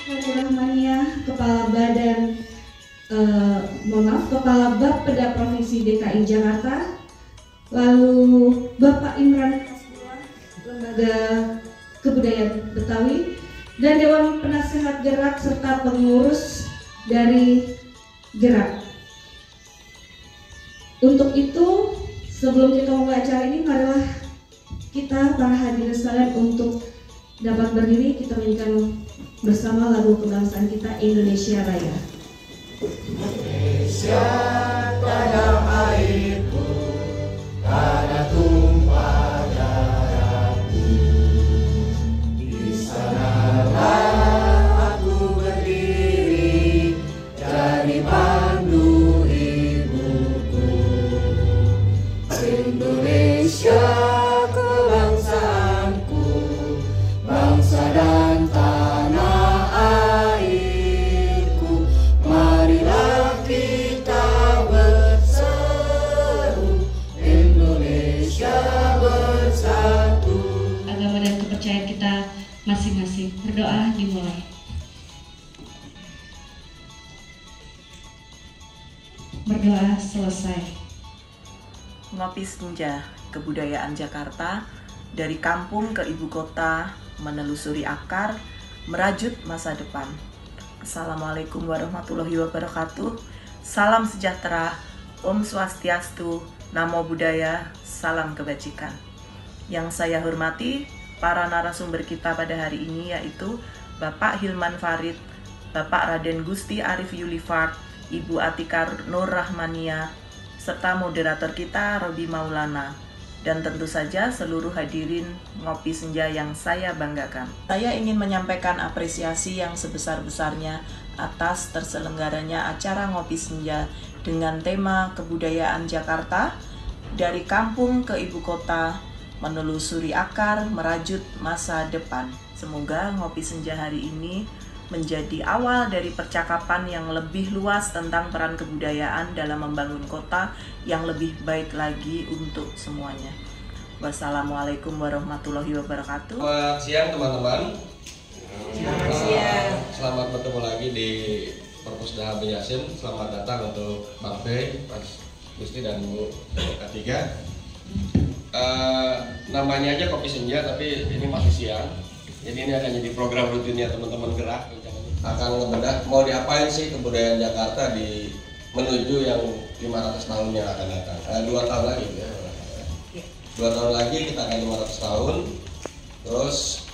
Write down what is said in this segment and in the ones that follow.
Rahmania, Kepala Badan Kepala Bapeda Provinsi DKI Jakarta, lalu Bapak Imran Hasbullah, Lembaga Kebudayaan Betawi, dan Dewan Penasehat Gerak serta pengurus dari Gerak. Untuk itu, sebelum kita memulai acara ini, marilah kita para hadirin sekalian untuk dapat berdiri, kita nyanyikan bersama lagu kebangsaan kita, Indonesia Raya. Indonesia tanah airku, tanah tumpah darahku. Di sanalah aku berdiri dari pandu ibuku. Indonesia kebangsaanku, bangsa dan tanah airku. Marilah kita berseru, Indonesia bersatu. Agama dan kepercayaan kita masing-masing. Berdoa dimulai. Berdoa selesai. Ngopi Senja, Kebudayaan Jakarta, dari kampung ke ibu kota, menelusuri akar, merajut masa depan. Assalamualaikum warahmatullahi wabarakatuh. Salam sejahtera, Om Swastiastu, Namo Buddhaya, salam kebajikan. Yang saya hormati, para narasumber kita pada hari ini yaitu Bapak Hilman Farid, Bapak Raden Gusti Arif Yulifard, Ibu Atika Nur Rahmania, serta moderator kita Robi Maulana, dan tentu saja seluruh hadirin Ngopi Senja yang saya banggakan. Saya ingin menyampaikan apresiasi yang sebesar-besarnya atas terselenggaranya acara Ngopi Senja dengan tema Kebudayaan Jakarta, dari kampung ke ibu kota, menelusuri akar, merajut masa depan. Semoga Ngopi Senja hari ini menjadi awal dari percakapan yang lebih luas tentang peran kebudayaan dalam membangun kota yang lebih baik lagi untuk semuanya. Wassalamualaikum warahmatullahi wabarakatuh. Selamat siang teman-teman. Selamat siang. Selamat bertemu lagi di Perpustakaan Yasin. Selamat datang untuk Bang Fei, Mas Gusti dan Bu Atika. Namanya aja Kopi Senja, tapi ini masih siang. Jadi ini akan jadi program rutinnya teman-teman Gerak. Akan ngebedah mau diapain sih kebudayaan Jakarta di menuju yang 500 tahun yang akan datang. 2 tahun lagi ya. 2 tahun lagi kita akan 500 tahun. Terus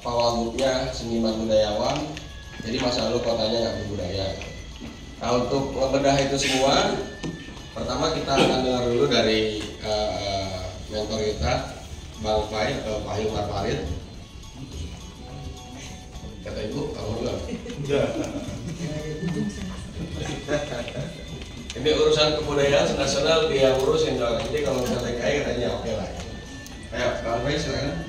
Pak Wagubnya seniman budayawan. Jadi masa lalu kotanya nggak berbudaya. Nah, untuk ngebedah itu semua, pertama kita akan dengar dulu dari mentor kita, Bang Fai atau Pak Hilman Farid. Kata ibu, kamu dulu. Ini urusan kebudayaan nasional dia urusin dong. Jadi kalau misalnya kayak katanya oke lah. Ayo, Bang Fai silakan.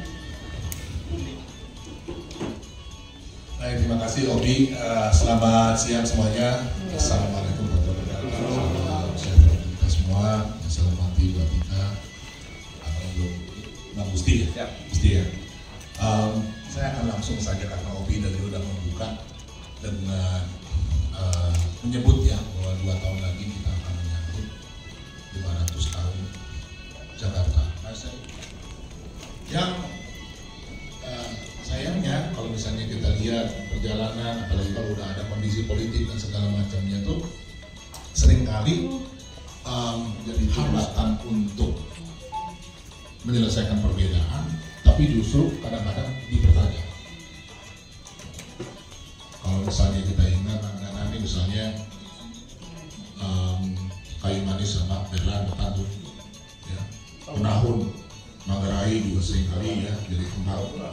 Baik, terima kasih Obi. Selamat siang semuanya. Assalamualaikum warahmatullahi wabarakatuh. Saya kita semua, saya hormati buat kita. Bang Gusti ya? Gusti ya. Saya akan langsung saja karena Obi dari udah membuka dengan menyebut ya bahwa 2 tahun lagi kita akan menyambut 500 tahun Jakarta. Yang sayangnya kalau misalnya kita lihat perjalanan, apalagi kalau udah ada kondisi politik dan segala macamnya tuh seringkali jadi hambatan untuk menyelesaikan perbedaan, tapi justru kadang-kadang dipertajam. Kalau misalnya kita ingat nanti misalnya kayu manis sama Berlan bertanduk, ya, Penahun, Manggarai juga seringkali ya jadi kembang, ya,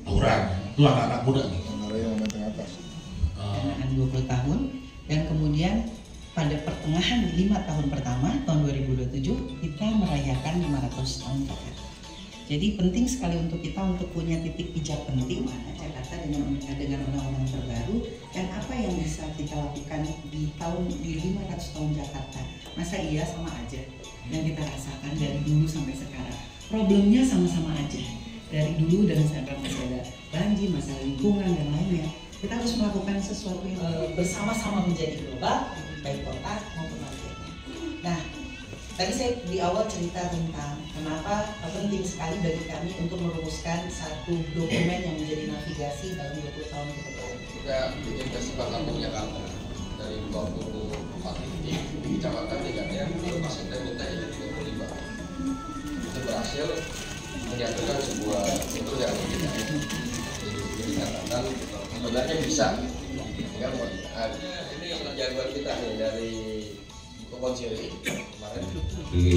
Auran, ya. Itu anak-anak muda nih. Manggarai yang main tengah atas. Anak 20 tahun dan kemudian pada pertengahan 5 tahun pertama tahun 2027 kita merayakan 500 tahun Jakarta. Jadi penting sekali untuk kita untuk punya titik pijak penting mana Jakarta dengan undang-undang terbaru dan apa yang bisa kita lakukan di 500 tahun Jakarta. Masa iya sama aja yang kita rasakan dari dulu sampai sekarang. Problemnya sama-sama aja. Dari dulu dan sekarang masih ada banjir, masalah lingkungan dan lainnya. Kita harus melakukan sesuatu yang bersama-sama menjadi global, baik kota maupun marketnya. Nah, tadi saya di awal cerita tentang kenapa penting sekali bagi kami untuk merumuskan satu dokumen yang menjadi navigasi dalam 20 tahun ke depan. Kita bikin festival kampung Jakarta dari 24 titik di kecamatan tingkatnya lokasi kita minta jadi 35. Itu berhasil menyatukan sebuah bentuk yang berbeda. Jadi catatan sebenarnya bisa. Tinggal ini jagoan kita nih dari Konsili kemarin di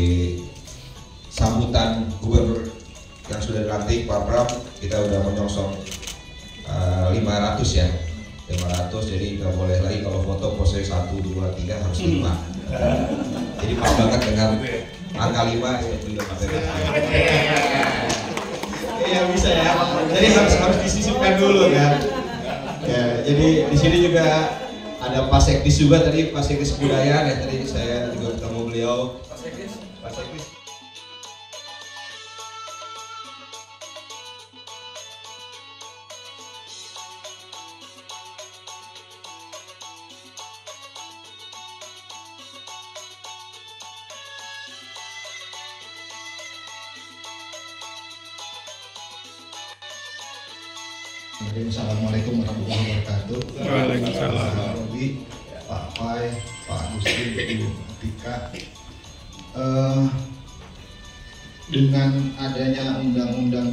sambutan gubernur yang sudah dilantik Pak Pram, kita udah menyongsong 500 ya, 500. Jadi nggak boleh lagi kalau foto pose 1, 2, 3 harus 5. Jadi pas banget dengan angka 5 ya beliau pakai. Iya bisa ya. Jadi harus disisipkan dulu kan. Ya, jadi di sini juga ada Pak Sekdis juga tadi, Pak Sekdis Kebudayaan ya, tadi saya juga ketemu beliau. Pak Sekdis. Assalamualaikum warahmatullahi wabarakatuh. Waalaikumsalam. Pak Robi, Pak Pai, Pak Gusti, Ibu Tika. Dengan adanya Undang-Undang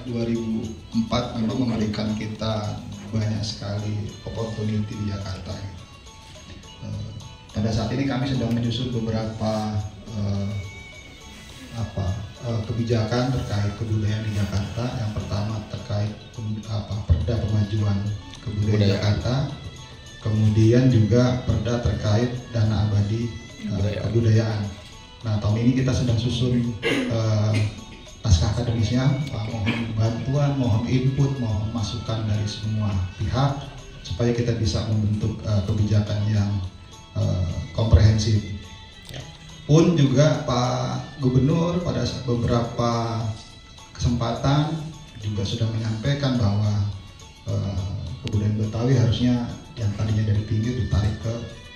2004 memang memberikan kita banyak sekali opportunity di Jakarta. Pada saat ini kami sedang menyusun beberapa kebijakan terkait kebudayaan di Jakarta. Yang pertama terkait Perda Pemajuan Kebudayaan Jakarta, kemudian juga Perda terkait dana abadi kebudayaan. Nah, tahun ini kita sedang susun naskah akademisnya. Mohon bantuan, mohon input, mohon masukan dari semua pihak supaya kita bisa membentuk kebijakan yang komprehensif. Pun juga Pak Gubernur pada beberapa kesempatan juga sudah menyampaikan bahwa kebudayaan Betawi harusnya yang tadinya dari pinggir ditarik ke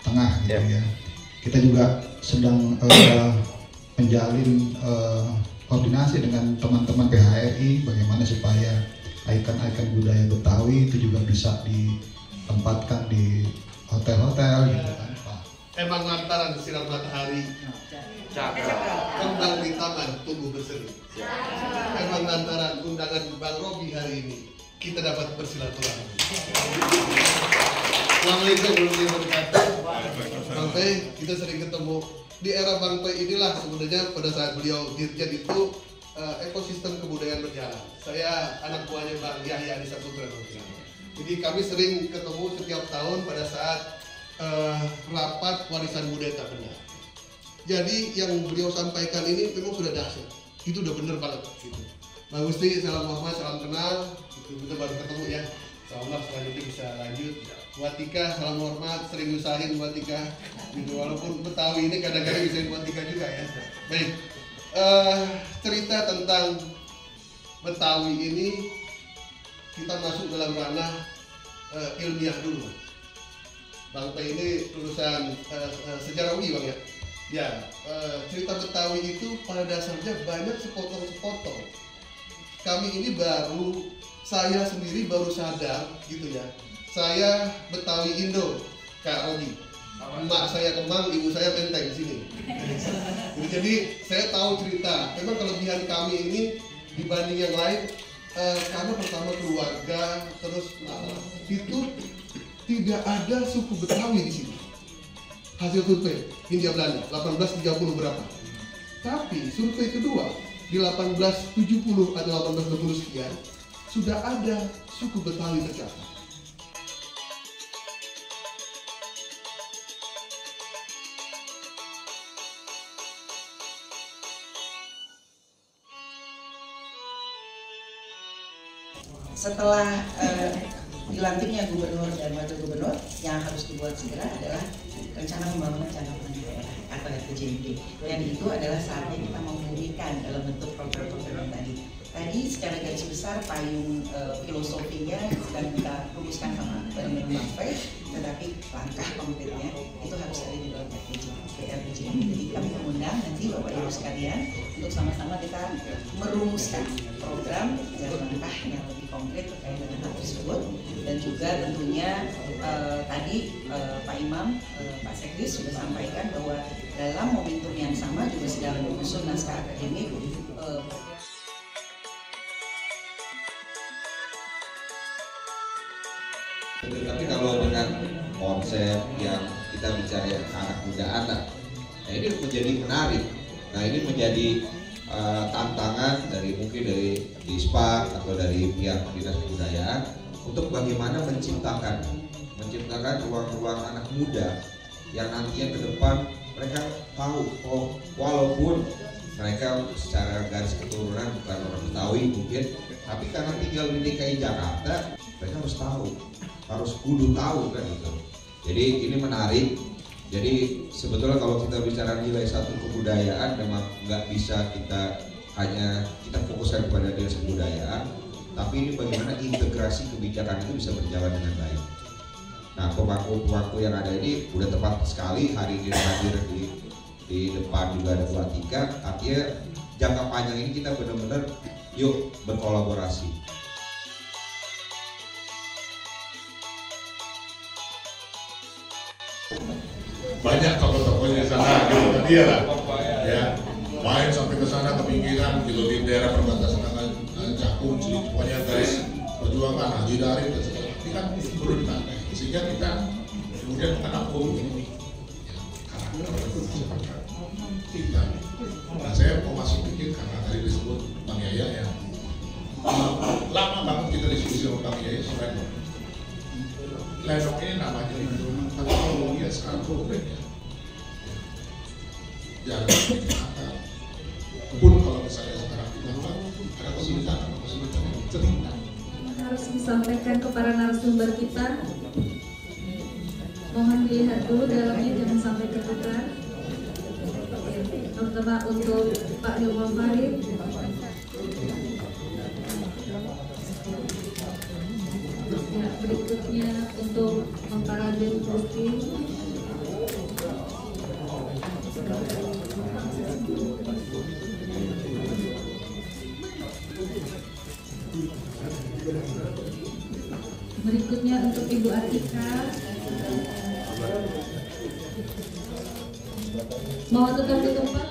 tengah gitu ya. Kita juga sedang menjalin koordinasi dengan teman-teman PHRI bagaimana supaya ikon-ikon budaya Betawi itu juga bisa ditempatkan di hotel-hotel gitu kan Pak. Emang lantaran sinar matahari kembang di taman tumbuh berseri. Emang lantaran undangan Bang Robi hari ini kita dapat bersilaturahmi. Assalamualaikum warahmatullahi wabarakatuh. Bang Pei, kita sering ketemu di era Bang Pei inilah sebenarnya pada saat beliau dirjen itu ekosistem kebudayaan berjalan. Saya anak buahnya Bang Yahya Adi Saputra. Jadi kami sering ketemu setiap tahun pada saat rapat warisan budaya tak benda. Jadi yang beliau sampaikan ini memang sudah dahsyat. Itu udah bener banget gitu. Bang Gusti, salam hormat, salam kenal. Kita baru ketemu ya. Insyaallah selanjutnya bisa lanjut. Buat Tika, salam hormat, sering usahin buat Tika. Gitu, walaupun Betawi ini kadang-kadang bisa buat Tika juga ya. Baik. Cerita tentang Betawi ini kita masuk dalam ranah ilmiah dulu. Bang Pei ini lulusan sejarawi Bang ya. Ya, cerita Betawi itu pada dasarnya banyak sepotong-sepotong. Kami ini saya sendiri baru sadar gitu ya. Saya Betawi Indo, Kak Robi. Emak saya Kemang, ibu saya Menteng di sini. Jadi saya tahu cerita. Memang kelebihan kami ini dibanding yang lain karena pertama keluarga, terus itu tidak ada suku Betawi di sini. Hasil survei Hindia Belanda 1830 berapa? Tapi survei kedua di 1870 atau 1820 sekian sudah ada suku Betawi tercatat. Setelah dilantiknya gubernur dan wakil gubernur, yang harus dibuat segera adalah rencana pembangunan jangka panjang daerah atau RPJMD. Dan itu adalah saatnya kita memulihkan dalam bentuk program-program tadi. Tadi secara garis besar payung filosofinya sedang kita rumuskan sama bareng-bareng Bangpai, tetapi langkah konkretnya itu harus ada di dalam PRPJ. Jadi kami mengundang nanti Bapak Ibu sekalian untuk sama-sama kita merumuskan program dan langkah yang lebih konkret terkait dengan hal tersebut. Dan juga tentunya tadi Pak Imam, Pak Sekdis sudah sampaikan bahwa dalam momentum yang sama juga sedang menyusun naskah akademik. Tapi kalau dengan konsep yang kita bicara anak muda anak, nah ini menjadi menarik. Nah ini menjadi tantangan dari mungkin dari Dispak atau dari pihak Dinas Kebudayaan untuk bagaimana menciptakan ruang-ruang anak muda yang nantinya ke depan mereka tahu, oh walaupun mereka secara garis keturunan bukan orang Betawi mungkin, tapi karena tinggal di DKI Jakarta mereka harus tahu, harus kudu tahu kan itu. Jadi ini menarik. Jadi sebetulnya kalau kita bicara nilai satu kebudayaan memang nggak bisa kita hanya kita fokuskan kepada dinas kebudayaan, tapi ini bagaimana integrasi kebijakan itu bisa berjalan dengan baik. Nah pemangku yang ada ini udah tepat sekali hari ini hadir di depan juga ada Bu Atika. Artinya jangka panjang ini kita benar-benar yuk berkolaborasi. Banyak tokoh-tokohnya di sana gitu kan, iya lah ya, main sampai ke sana ke pinggiran gitu di daerah perbatasan dengan Cakung, pokoknya garis perjuangan Haji Darif dan sebagainya. Ini kan perlu ditanya sehingga kita kemudian menampung karakter kita. Nah saya mau masuk dikit karena tadi disebut Bang Yaya ya, lama banget kita diskusi sama Bang Yaya soal Lenong ini namanya teknologi sekarang konkret ya. Jalan kata pun kalau misalnya sekarang kita ada kesulitan cerita. Harus disampaikan kepada narasumber kita. Mohon dilihat dulu dalamnya, jangan sampai ketukar. Terutama untuk Pak Hilman Farid. Ya, berikutnya untuk Memparaden Putri. Berikutnya untuk Ibu Atika. Mau tetap di tempat?